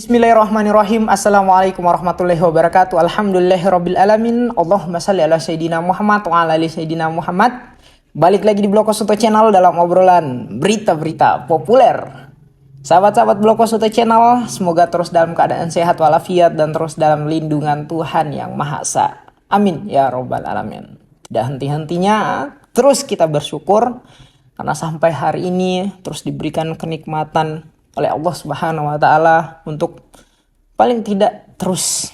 Bismillahirrahmanirrahim. Assalamualaikum warahmatullahi wabarakatuh. Alhamdulillahirabbil alamin. Allahumma shalli ala sayyidina Muhammad wa ala ali sayyidina Muhammad. Balik lagi di Blog Kosuto Channel dalam obrolan berita-berita populer. Sahabat-sahabat Blog Kosuto Channel, semoga terus dalam keadaan sehat walafiat dan terus dalam lindungan Tuhan yang Maha Esa. Amin ya rabbal alamin. Tidak henti-hentinya terus kita bersyukur karena sampai hari ini terus diberikan kenikmatan oleh Allah Subhanahu wa taala untuk paling tidak terus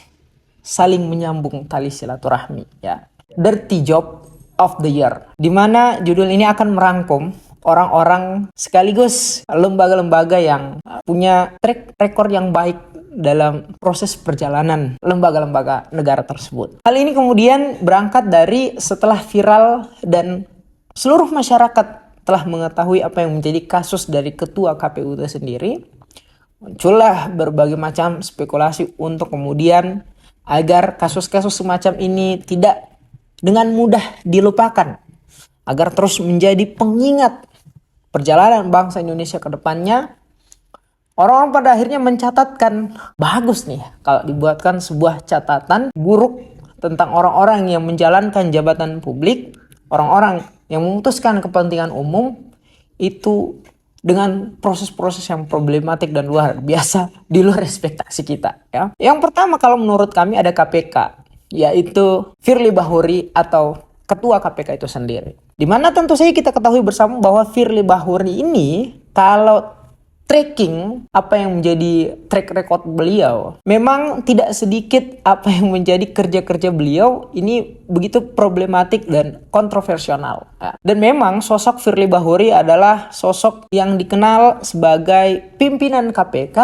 saling menyambung tali silaturahmi ya. Dirty Job of the Year, di mana judul ini akan merangkum orang-orang sekaligus lembaga-lembaga yang punya track record yang baik dalam proses perjalanan lembaga-lembaga negara tersebut. Hal ini kemudian berangkat dari setelah viral dan seluruh masyarakat telah mengetahui apa yang menjadi kasus dari ketua KPU itu sendiri, muncullah berbagai macam spekulasi untuk kemudian agar kasus-kasus semacam ini tidak dengan mudah dilupakan, agar terus menjadi pengingat perjalanan bangsa Indonesia ke depannya. Orang-orang pada akhirnya mencatatkan, bagus nih kalau dibuatkan sebuah catatan buruk tentang orang-orang yang menjalankan jabatan publik, orang-orang yang memutuskan kepentingan umum itu dengan proses-proses yang problematik dan luar biasa di luar ekspektasi kita ya. Yang pertama kalau menurut kami ada KPK, yaitu Firly Bahuri atau ketua KPK itu sendiri. Dimana tentu saja kita ketahui bersama bahwa Firly Bahuri ini kalau tracking apa yang menjadi track record beliau, memang tidak sedikit apa yang menjadi kerja-kerja beliau ini begitu problematik dan kontroversial. Dan memang sosok Firly Bahuri adalah sosok yang dikenal sebagai pimpinan KPK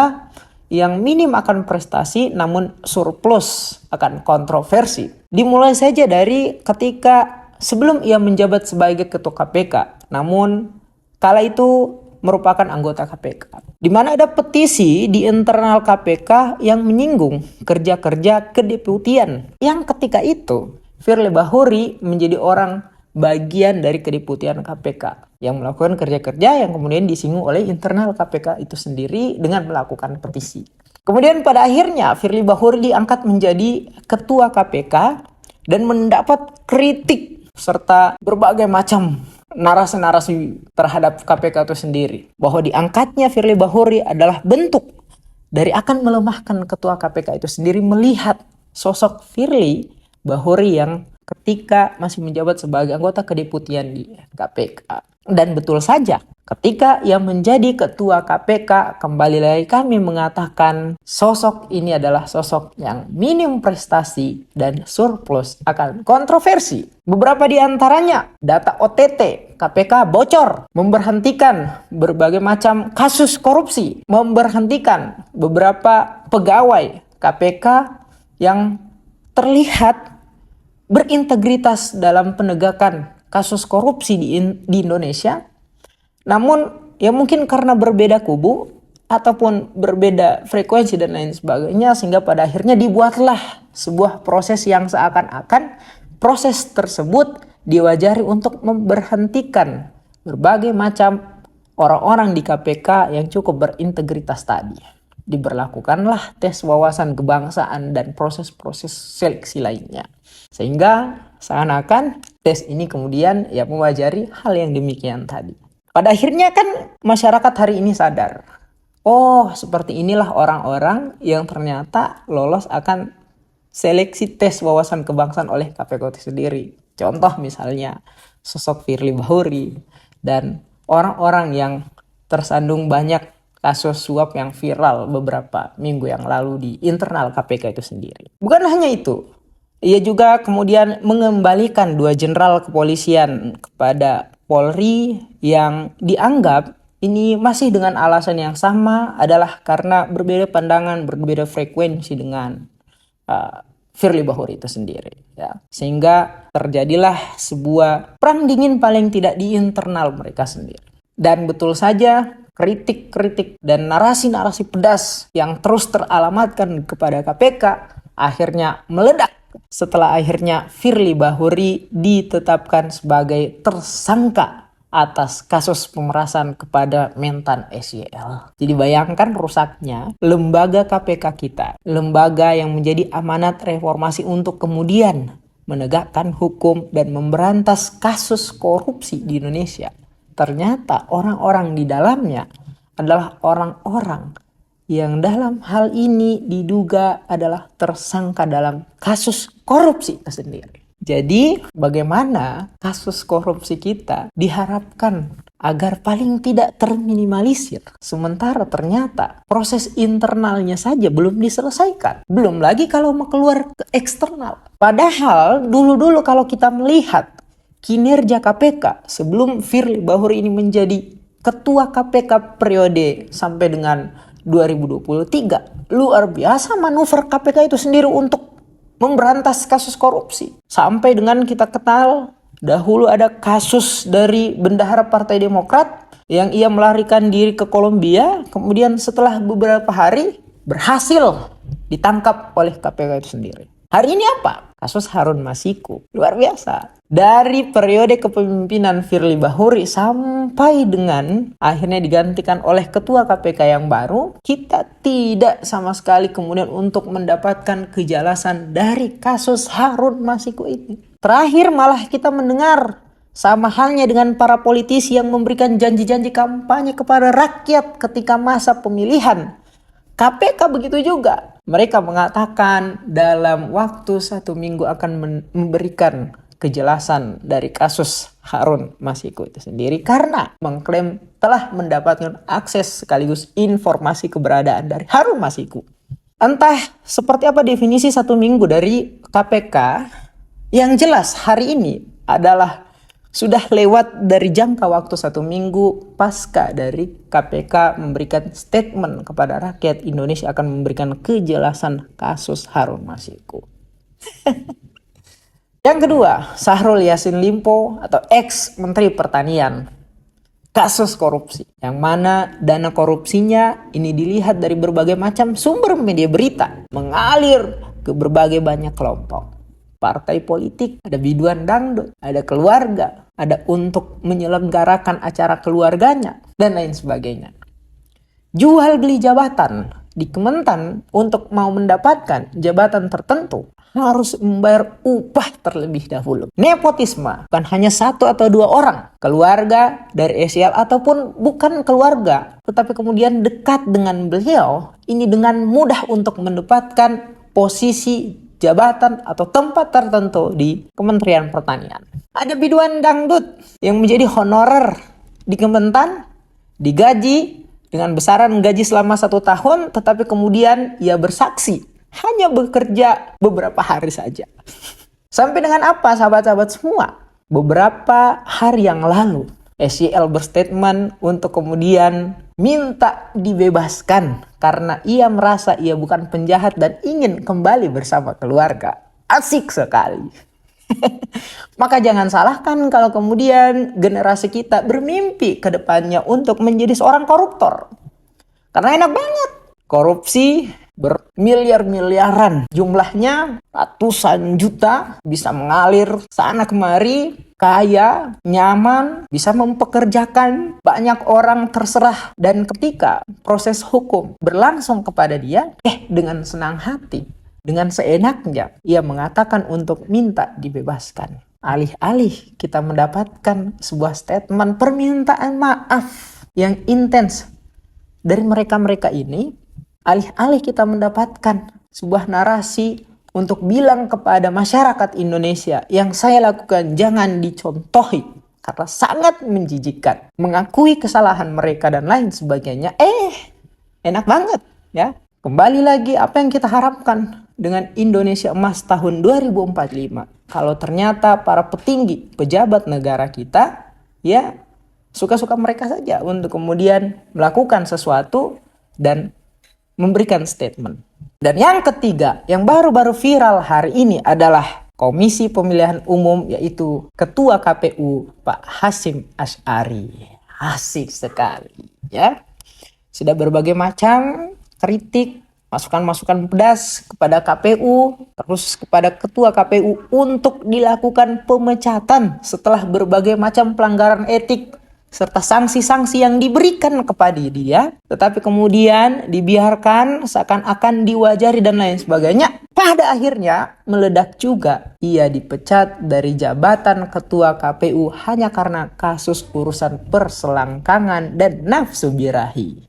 yang minim akan prestasi namun surplus akan kontroversi. Dimulai saja dari ketika sebelum ia menjabat sebagai ketua KPK, namun kala itu merupakan anggota KPK, di mana ada petisi di internal KPK yang menyinggung kerja-kerja kedeputian yang ketika itu Firly Bahuri menjadi orang bagian dari kedeputian KPK yang melakukan kerja-kerja yang kemudian disinggung oleh internal KPK itu sendiri dengan melakukan petisi. Kemudian pada akhirnya Firly Bahuri diangkat menjadi ketua KPK dan mendapat kritik serta berbagai macam narasi-narasi terhadap KPK itu sendiri, bahwa diangkatnya Firly Bahuri adalah bentuk dari akan melemahkan ketua KPK itu sendiri melihat sosok Firly Bahuri yang ketika masih menjabat sebagai anggota kedeputian di KPK. Dan betul saja, ketika ia menjadi ketua KPK, kembali lagi kami mengatakan sosok ini adalah sosok yang minim prestasi dan surplus akan kontroversi. Beberapa di antaranya, data OTT KPK bocor, memberhentikan berbagai macam kasus korupsi, memberhentikan beberapa pegawai KPK yang terlihat berintegritas dalam penegakan kasus korupsi di Indonesia. Namun ya mungkin karena berbeda kubu ataupun berbeda frekuensi dan lain sebagainya, sehingga pada akhirnya dibuatlah sebuah proses yang seakan-akan proses tersebut diwajari untuk memberhentikan berbagai macam orang-orang di KPK yang cukup berintegritas tadi. Diberlakukanlah tes wawasan kebangsaan dan proses-proses seleksi lainnya. Sehingga seakan-akan tes ini kemudian ya mewajari hal yang demikian tadi. Pada akhirnya kan masyarakat hari ini sadar, oh seperti inilah orang-orang yang ternyata lolos akan seleksi tes wawasan kebangsaan oleh KPK itu sendiri. Contoh misalnya sosok Firly Bahuri dan orang-orang yang tersandung banyak kasus suap yang viral beberapa minggu yang lalu di internal KPK itu sendiri. Bukan hanya itu, ia juga kemudian mengembalikan 2 jenderal kepolisian kepada Polri yang dianggap ini masih dengan alasan yang sama adalah karena berbeda pandangan, berbeda frekuensi dengan Firly Bahuri itu sendiri. Ya. Sehingga terjadilah sebuah perang dingin paling tidak di internal mereka sendiri. Dan betul saja kritik-kritik dan narasi-narasi pedas yang terus teralamatkan kepada KPK akhirnya meledak setelah akhirnya Firly Bahuri ditetapkan sebagai tersangka atas kasus pemerasan kepada mentan SYL. Jadi bayangkan rusaknya lembaga KPK kita, lembaga yang menjadi amanat reformasi untuk kemudian menegakkan hukum dan memberantas kasus korupsi di Indonesia. Ternyata orang-orang di dalamnya adalah orang-orang yang dalam hal ini diduga adalah tersangka dalam kasus korupsi itu sendiri. Jadi bagaimana kasus korupsi kita diharapkan agar paling tidak terminimalisir. Sementara ternyata proses internalnya saja belum diselesaikan. Belum lagi kalau mau keluar ke eksternal. Padahal dulu-dulu kalau kita melihat kinerja KPK sebelum Firly Bahuri ini menjadi ketua KPK periode sampai dengan 2023. Luar biasa manuver KPK itu sendiri untuk memberantas kasus korupsi. Sampai dengan kita kenal dahulu ada kasus dari bendahara Partai Demokrat yang ia melarikan diri ke Kolombia. Kemudian setelah beberapa hari berhasil ditangkap oleh KPK itu sendiri. Hari ini apa? Kasus Harun Masiku. Luar biasa. Dari periode kepemimpinan Firly Bahuri sampai dengan akhirnya digantikan oleh ketua KPK yang baru, kita tidak sama sekali kemudian untuk mendapatkan kejelasan dari kasus Harun Masiku ini. Terakhir malah kita mendengar sama halnya dengan para politisi yang memberikan janji-janji kampanye kepada rakyat ketika masa pemilihan. KPK begitu juga. Mereka mengatakan dalam waktu 1 minggu akan memberikan kejelasan dari kasus Harun Masiku itu sendiri karena mengklaim telah mendapatkan akses sekaligus informasi keberadaan dari Harun Masiku. Entah seperti apa definisi 1 minggu dari KPK, yang jelas hari ini adalah sudah lewat dari jangka waktu 1 minggu pasca dari KPK memberikan statement kepada rakyat Indonesia akan memberikan kejelasan kasus Harun Masiku. Yang kedua, Syahrul Yassin Limpo atau ex-Menteri Pertanian. Kasus korupsi, yang mana dana korupsinya ini dilihat dari berbagai macam sumber media berita, mengalir ke berbagai banyak kelompok. Partai politik, ada biduan dangdut, ada keluarga, ada untuk menyelenggarakan acara keluarganya, dan lain sebagainya. Jual beli jabatan di Kementan untuk mau mendapatkan jabatan tertentu harus membayar upah terlebih dahulu. Nepotisme bukan hanya 1 atau 2 orang, keluarga dari SYL ataupun bukan keluarga, tetapi kemudian dekat dengan beliau, ini dengan mudah untuk mendapatkan posisi jabatan atau tempat tertentu di Kementerian Pertanian. Ada biduan dangdut yang menjadi honorer di Kementan, digaji dengan besaran gaji selama 1 tahun, tetapi kemudian ia bersaksi hanya bekerja beberapa hari saja. Sampai dengan apa sahabat-sahabat semua? Beberapa hari yang lalu SYL berstatement untuk kemudian minta dibebaskan karena ia merasa ia bukan penjahat dan ingin kembali bersama keluarga. Asik sekali. Maka jangan salahkan kalau kemudian generasi kita bermimpi ke depannya untuk menjadi seorang koruptor. Karena enak banget. Korupsi bermiliar-miliaran. Jumlahnya ratusan juta, bisa mengalir sana kemari, kaya, nyaman, bisa mempekerjakan banyak orang terserah. Dan ketika proses hukum berlangsung kepada dia, dengan senang hati, dengan seenaknya, ia mengatakan untuk minta dibebaskan. Alih-alih kita mendapatkan sebuah statement permintaan maaf yang intens dari mereka-mereka ini, alih-alih kita mendapatkan sebuah narasi untuk bilang kepada masyarakat Indonesia yang saya lakukan jangan dicontohi karena sangat menjijikkan, mengakui kesalahan mereka dan lain sebagainya. Enak banget ya. Kembali lagi apa yang kita harapkan dengan Indonesia Emas tahun 2045. Kalau ternyata para petinggi, pejabat negara kita ya suka-suka mereka saja untuk kemudian melakukan sesuatu dan memberikan statement. Dan yang ketiga, yang baru-baru viral hari ini adalah Komisi Pemilihan Umum, yaitu Ketua KPU Pak Hasyim Asy'ari. Asik sekali ya. Sudah berbagai macam kritik masukan-masukan pedas kepada KPU, terus kepada ketua KPU untuk dilakukan pemecatan setelah berbagai macam pelanggaran etik serta sanksi-sanksi yang diberikan kepada dia, tetapi kemudian dibiarkan seakan-akan diwajari dan lain sebagainya. Pada akhirnya meledak juga. Ia dipecat dari jabatan ketua KPU hanya karena kasus urusan perselangkangan dan nafsu birahi.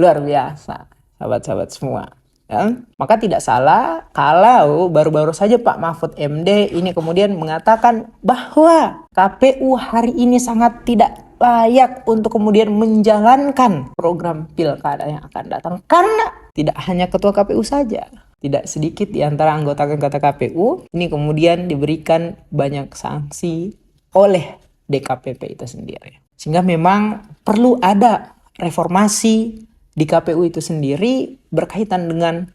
Luar biasa, sahabat-sahabat semua. Ya. Maka tidak salah kalau baru-baru saja Pak Mahfud MD ini kemudian mengatakan bahwa KPU hari ini sangat tidak layak untuk kemudian menjalankan program pilkada yang akan datang. Karena tidak hanya ketua KPU saja, tidak sedikit di antara anggota-anggota KPU ini kemudian diberikan banyak sanksi oleh DKPP itu sendiri. Sehingga memang perlu ada reformasi di KPU itu sendiri berkaitan dengan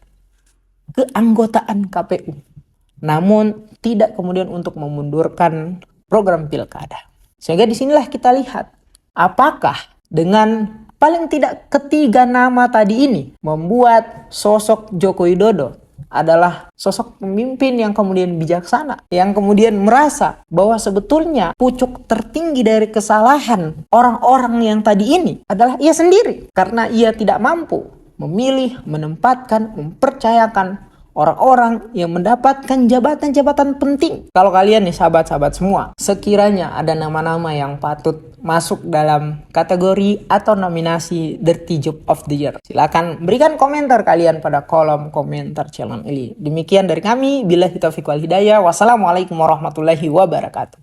keanggotaan KPU. Namun tidak kemudian untuk memundurkan program pilkada. Sehingga disinilah kita lihat apakah dengan paling tidak ketiga nama tadi ini membuat sosok Joko Widodo adalah sosok pemimpin yang kemudian bijaksana, yang kemudian merasa bahwa sebetulnya pucuk tertinggi dari kesalahan orang-orang yang tadi ini adalah ia sendiri, karena ia tidak mampu memilih, menempatkan, mempercayakan orang-orang yang mendapatkan jabatan-jabatan penting. Kalau kalian nih sahabat-sahabat semua, sekiranya ada nama-nama yang patut masuk dalam kategori atau nominasi Dirty Job of the Year, silakan berikan komentar kalian pada kolom komentar channel ini. Demikian dari kami, billahi taufiq wal hidayah. Wassalamualaikum warahmatullahi wabarakatuh.